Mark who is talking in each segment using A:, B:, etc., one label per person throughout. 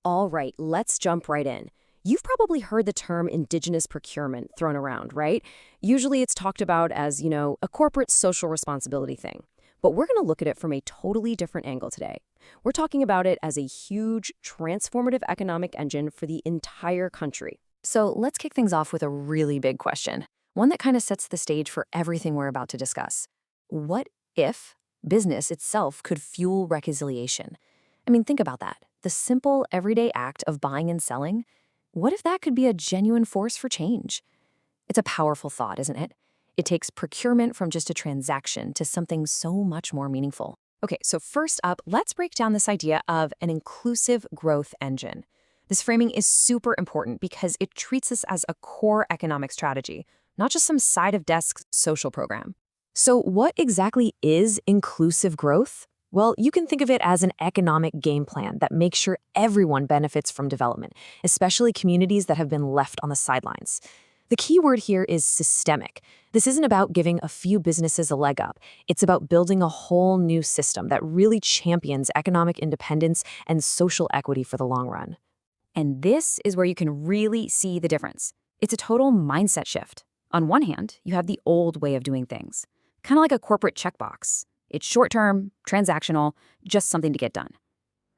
A: All right, let's jump right in. You've probably heard the term Indigenous procurement thrown around, right? Usually it's talked about as, a corporate social responsibility thing. But we're going to look at it from a totally different angle today. We're talking about it as a huge, transformative economic engine for the entire country. So let's kick things off with a really big question, one that kind of sets the stage for everything we're about to discuss. What if business itself could fuel reconciliation? I mean, think about that. The simple, everyday act of buying and selling. What if that could be a genuine force for change? It's a powerful thought, isn't it? It takes procurement from just a transaction to something so much more meaningful. Okay, so first up, let's break down this idea of an inclusive growth engine. This framing is super important because it treats this as a core economic strategy, not just some side-of-desk social program. So what exactly is inclusive growth? Well, you can think of it as an economic game plan that makes sure everyone benefits from development, especially communities that have been left on the sidelines. The key word here is systemic. This isn't about giving a few businesses a leg up. It's about building a whole new system that really champions economic independence and social equity for the long run.
B: And this is where you can really see the difference. It's a total mindset shift. On one hand, you have the old way of doing things, kind of like a corporate checkbox. It's short-term, transactional, just something to get done.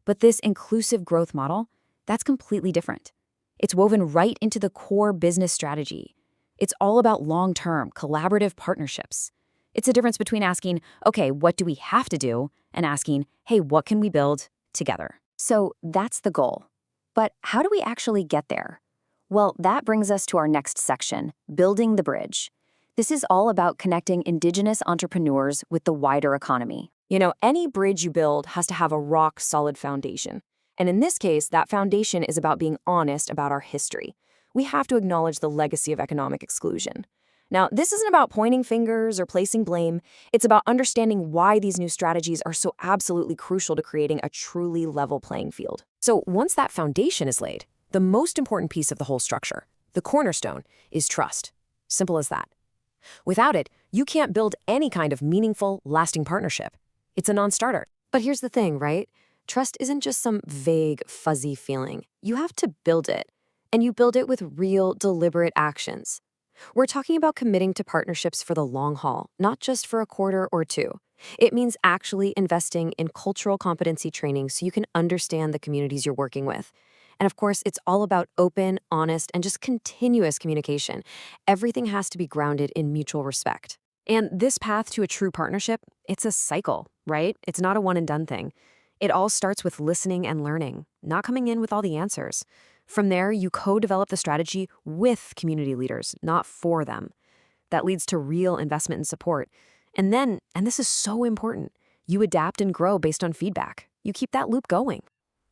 B: But this inclusive growth model, that's completely different. It's woven right into the core business strategy. It's all about long-term, collaborative partnerships. It's a difference between asking, okay, what do we have to do, and asking, hey, what can we build together?
A: So that's the goal. But how do we actually get there? Well, that brings us to our next section, building the bridge. This is all about connecting Indigenous entrepreneurs with the wider economy. Any bridge you build has to have a rock-solid foundation. And in this case, that foundation is about being honest about our history. We have to acknowledge the legacy of economic exclusion. Now, this isn't about pointing fingers or placing blame. It's about understanding why these new strategies are so absolutely crucial to creating a truly level playing field. So once that foundation is laid, the most important piece of the whole structure, the cornerstone, is trust. Simple as that. Without it, you can't build any kind of meaningful, lasting partnership. It's a non-starter. But here's the thing, right? Trust isn't just some vague, fuzzy feeling. You have to build it. And you build it with real, deliberate actions. We're talking about committing to partnerships for the long haul, not just for a quarter or two. It means actually investing in cultural competency training so you can understand the communities you're working with. And of course, it's all about open, honest, and just continuous communication. Everything has to be grounded in mutual respect. And this path to a true partnership, it's a cycle, right? It's not a one-and-done thing. It all starts with listening and learning, not coming in with all the answers. From there, you co-develop the strategy with community leaders, not for them. That leads to real investment and support. And then, and this is so important, you adapt and grow based on feedback. You keep that loop going.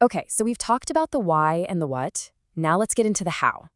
A: Okay, so we've talked about the why and the what. Now let's get into the how.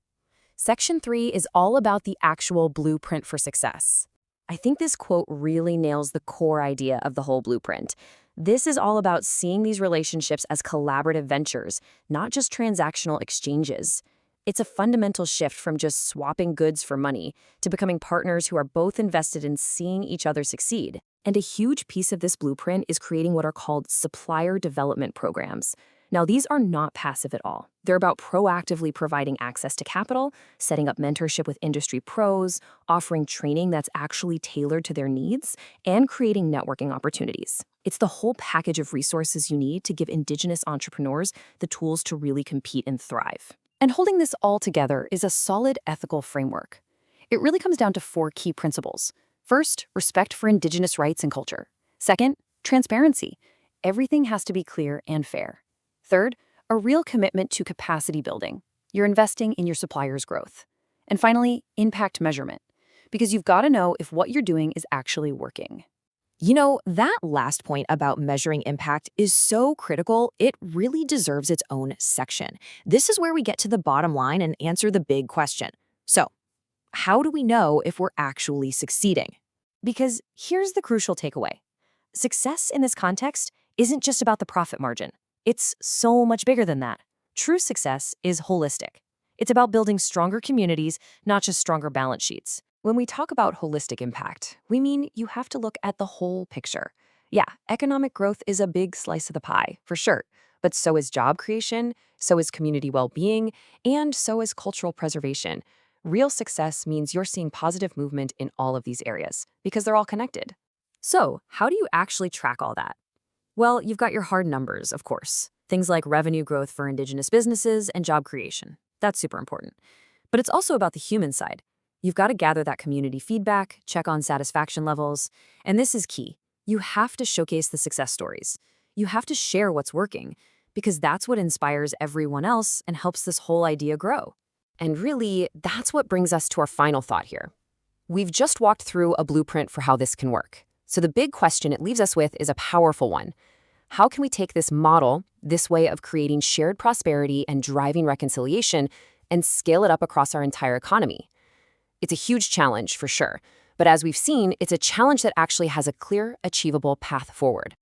A: Section 3 is all about the actual blueprint for success. I think this quote really nails the core idea of the whole blueprint. This is all about seeing these relationships as collaborative ventures, not just transactional exchanges. It's a fundamental shift from just swapping goods for money to becoming partners who are both invested in seeing each other succeed. And a huge piece of this blueprint is creating what are called supplier development programs. Now, these are not passive at all. They're about proactively providing access to capital, setting up mentorship with industry pros, offering training that's actually tailored to their needs, and creating networking opportunities. It's the whole package of resources you need to give Indigenous entrepreneurs the tools to really compete and thrive. And holding this all together is a solid ethical framework. It really comes down to 4 key principles. First, respect for Indigenous rights and culture. Second, transparency. Everything has to be clear and fair. Third, a real commitment to capacity building. You're investing in your supplier's growth. And finally, impact measurement, because you've got to know if what you're doing is actually working. That last point about measuring impact is so critical, it really deserves its own section. This is where we get to the bottom line and answer the big question. So, how do we know if we're actually succeeding? Because here's the crucial takeaway. Success in this context isn't just about the profit margin. It's so much bigger than that. True success is holistic. It's about building stronger communities, not just stronger balance sheets. When we talk about holistic impact, we mean you have to look at the whole picture. Yeah, economic growth is a big slice of the pie, for sure.
C: but so is job creation, so is community well-being, and so is cultural preservation. Real success means you're seeing positive movement in all of these areas because they're all connected.
B: So, how do you actually track all that? Well, you've got your hard numbers, of course. Things like revenue growth for Indigenous businesses and job creation. That's super important. But it's also about the human side. You've got to gather that community feedback, check on satisfaction levels, and this is key. You have to showcase the success stories. You have to share what's working, because that's what inspires everyone else and helps this whole idea grow.
C: And really, that's what brings us to our final thought here. We've just walked through a blueprint for how this can work. So the big question it leaves us with is a powerful one. How can we take this model, this way of creating shared prosperity and driving reconciliation, and scale it up across our entire economy? It's a huge challenge, for sure. But as we've seen, it's a challenge that actually has a clear, achievable path forward.